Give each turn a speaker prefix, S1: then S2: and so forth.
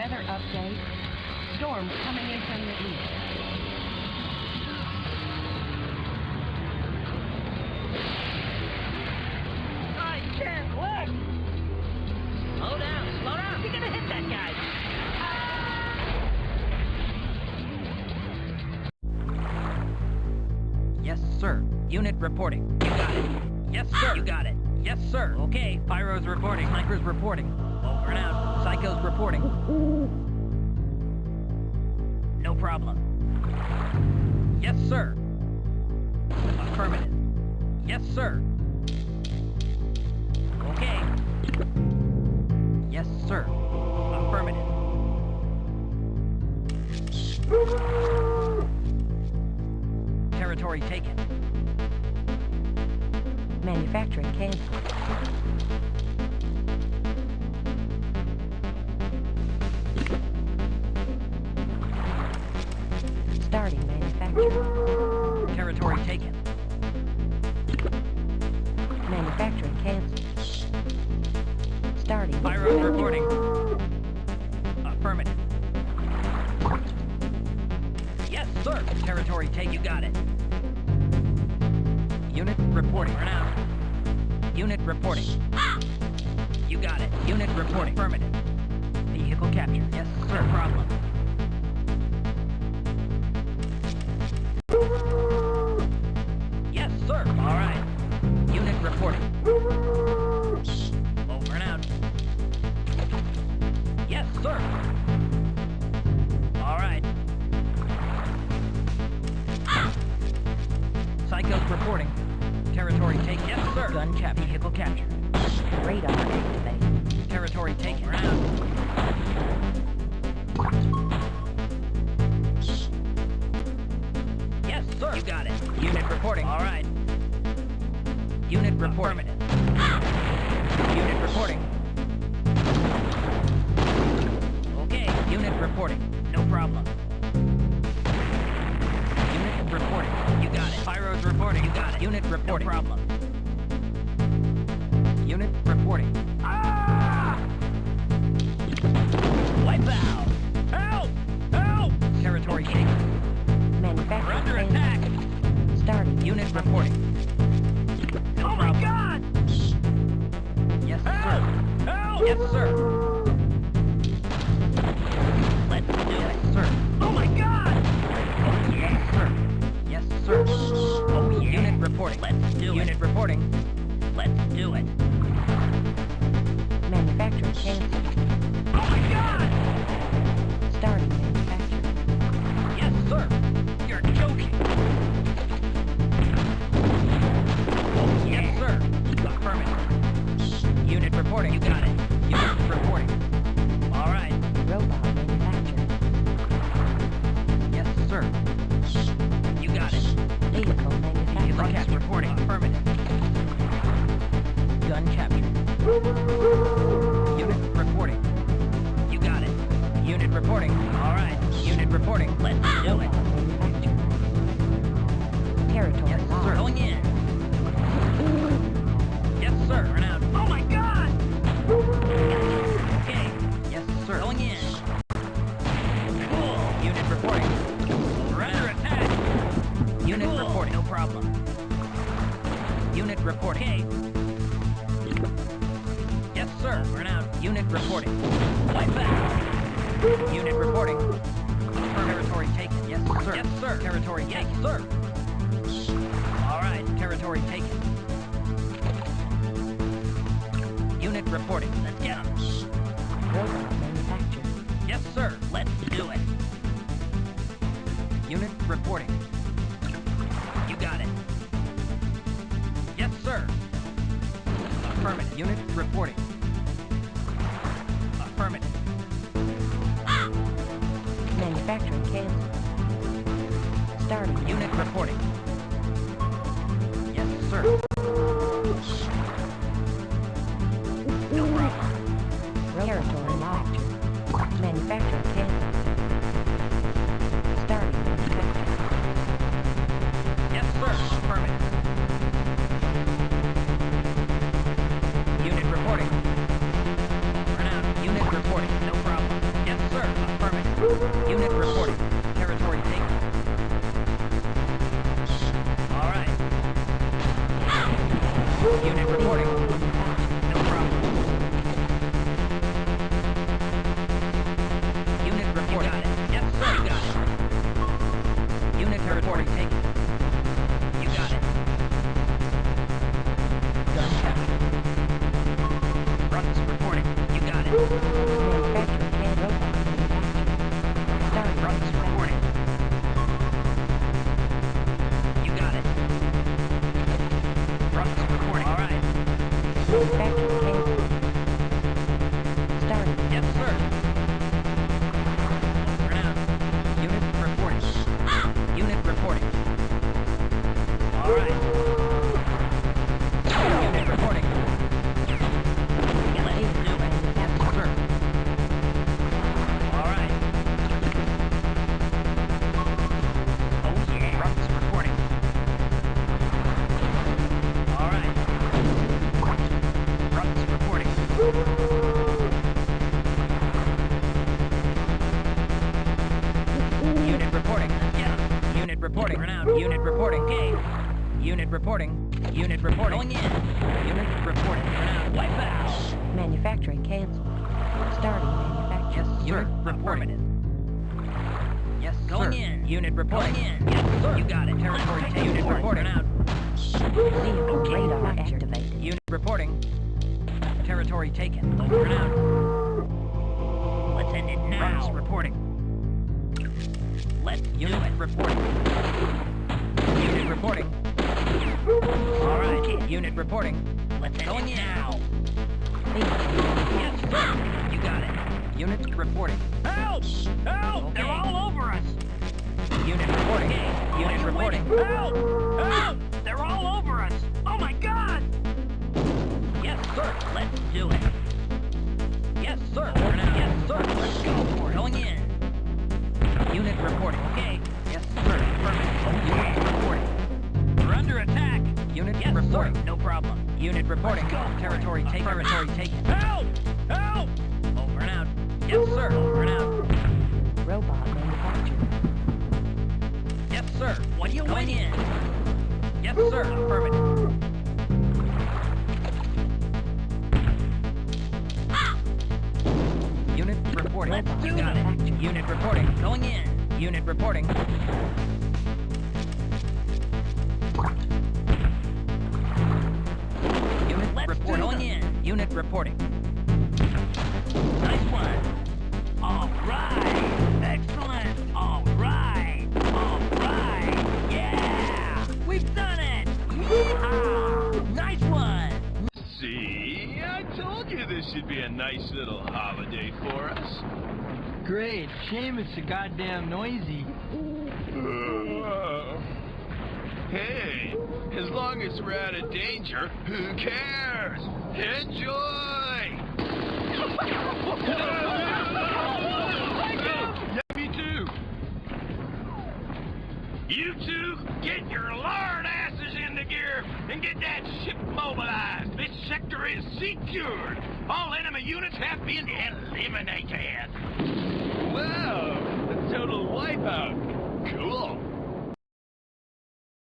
S1: Weather update. Storms coming in from the east.
S2: I can't look! Slow down, slow down! You're gonna hit that guy!
S3: Yes, sir. Unit reporting. You got it. Yes, sir. You got it. Yes, sir. Okay. Pyro's reporting. Snipers reporting. Over and out. Psycho's reporting. No problem. Yes, sir. Affirmative. Yes, sir. Okay. Yes, sir. Affirmative. Territory taken.
S1: Manufacturing canceled. Starting manufacturing.
S3: Territory taken.
S1: Manufacturing canceled. Starting.
S3: Pyro's reporting. Affirmative. Yes, sir. Territory take. You got it. Unit reporting. Burn out. Unit reporting. You got it. Unit reporting. Affirmative. Vehicle capture. Yes, sir. No problem. Yes, sir. All right. Unit reporting. Over and out. Yes, sir. All right. Psycho's reporting. Territory taken. Yes, sir. Gun cap. Vehicle capture.
S1: Radar activated.
S3: Territory taken. Round. Yes, sir. You got it. Unit reporting. All right. Unit reporting. Unit reporting. Okay. Unit reporting. No problem. Unit reporting. You got it. Pyro's reporting. You got it. Unit reporting. No problem. Unit reporting. Ah! Wipe out! Help! Help! Territory taken.
S1: Manufacturing
S3: We're under
S1: canceled.
S3: attack.
S1: Starting.
S3: Unit reporting. No
S2: Oh my
S3: problem.
S2: god!
S3: Yes, sir.
S2: Help! Help!
S3: Yes, sir.
S2: Let's do
S3: Yes,
S2: it!
S3: sir.
S2: Oh my god!
S3: Oh, yes, sir. Yes, sir. Oh, yeah. Unit reporting.
S2: Let's do it!
S3: Unit reporting.
S2: Let's do it!
S1: Manufacturing canceled.
S2: Oh my god!
S1: Starting manufacturing.
S3: Yes, sir. You're joking. Oh, yes, sir. Affirmative. Unit reporting. You got it. Unit reporting. All right.
S1: Robot manufacturing.
S3: Yes, sir. You got it.
S1: Vehicle
S3: Vehicle
S1: manufacturing.
S3: capture reporting. Affirmative. Gun capture. Unit reporting. You got it. Unit reporting. All right. Unit reporting. Let's do it.
S1: Robot manufacturing. Territory
S3: Yes,
S1: lost.
S3: sir. Going in. Yes, sir. Run out.
S2: Oh my god!
S3: Okay. Yes, sir. Going in. Cool. Unit reporting. We're under attack. Unit
S2: Cool.
S3: reporting. No problem. Unit reporting. Okay. Yes, sir. Run out. Unit reporting. Wipe out. Unit reporting. Territory taken. Yes, sir. Yes, sir. Territory taken. Yes, sir. All right. Territory taken. Unit reporting. Let's get him.
S1: Robot manufacturing.
S3: Yes, sir. Let's do it. Unit reporting. You got it. Yes, sir. Affirmative. Unit reporting. Affirmative.
S1: Manufacturing canceled. Starting.
S3: Unit reporting. Yes, sir. No problem.
S1: Territory locked. Manufacturing canceled. Starting manufacturing.
S3: Yes, sir. Affirmative. Unit reporting. Run out. Unit reporting. No problem. Yes, sir. Unit reporting. No problem. Unit reporting. Yes, sir. You got it. Unit reporting taken. You got it. Gun captured. Runs reporting. You got it. Runs reporting. You got it. Runs reporting. All right. Yes, sir. Over and out. Unit reporting. Unit reporting. All right. Unit reporting. Let's do it. Yes, sir. All right. Oh, yeah. Runs reporting. All right. Runs reporting. Unit reporting. Yeah. Unit reporting. Run out. Unit reporting. Okay. Unit reporting. Unit reporting. Going in. Unit reporting. Run out. Wipe out.
S1: Manufacturing canceled. Starting manufacturing.
S3: Yes, sir. Unit reporting. Yes, sir. Going in. Unit reporting. Going in. Yes, sir. You got it. Territory taken. Unit reporting. Out.
S1: Vehicle radar activated.
S3: Unit reporting. Territory taken. Over and out. Let's end it now. Runs reporting. Let's unit reporting. Unit reporting. All right. Unit reporting. Let's end it now. Yes, sir. You got it. Unit reporting. Help! Help! Okay. They're all over us. Unit reporting. Okay. Unit reporting. Help! Help! They're all over us. Oh my God! Yes, sir. Let's do it. Yes, sir. Yes, sir. Let's go for it. Going in. Unit reporting. Okay. Yes, sir. Perfect. Unit reporting. We're under attack. Unit reporting. Sir. No problem. Unit reporting. Let's go. Territory taken. Territory taken. Help! Help! Over and out. Yes, sir. Over and out.
S1: Robot manufactured.
S3: Yes, sir. What are you waiting in? Yes, sir. Affirmative. Unit reporting. Let's do it. Unit reporting. Going in. Unit reporting. Unit reporting. Going in. Unit reporting. Nice one. All right. Excellent. All right. All right. Yeah. We've done it. Yeehaw. Nice one.
S4: See, I told you this should be a nice little holiday for us.
S5: Great. Shame it's so goddamn noisy.
S4: Hey, as long as we're out of danger, who cares? Enjoy! Yeah, me too. You two, get your lard asses into gear and get that ship mobilized. This sector is secured. All enemy units have been eliminated. Wow, a total wipeout. Cool.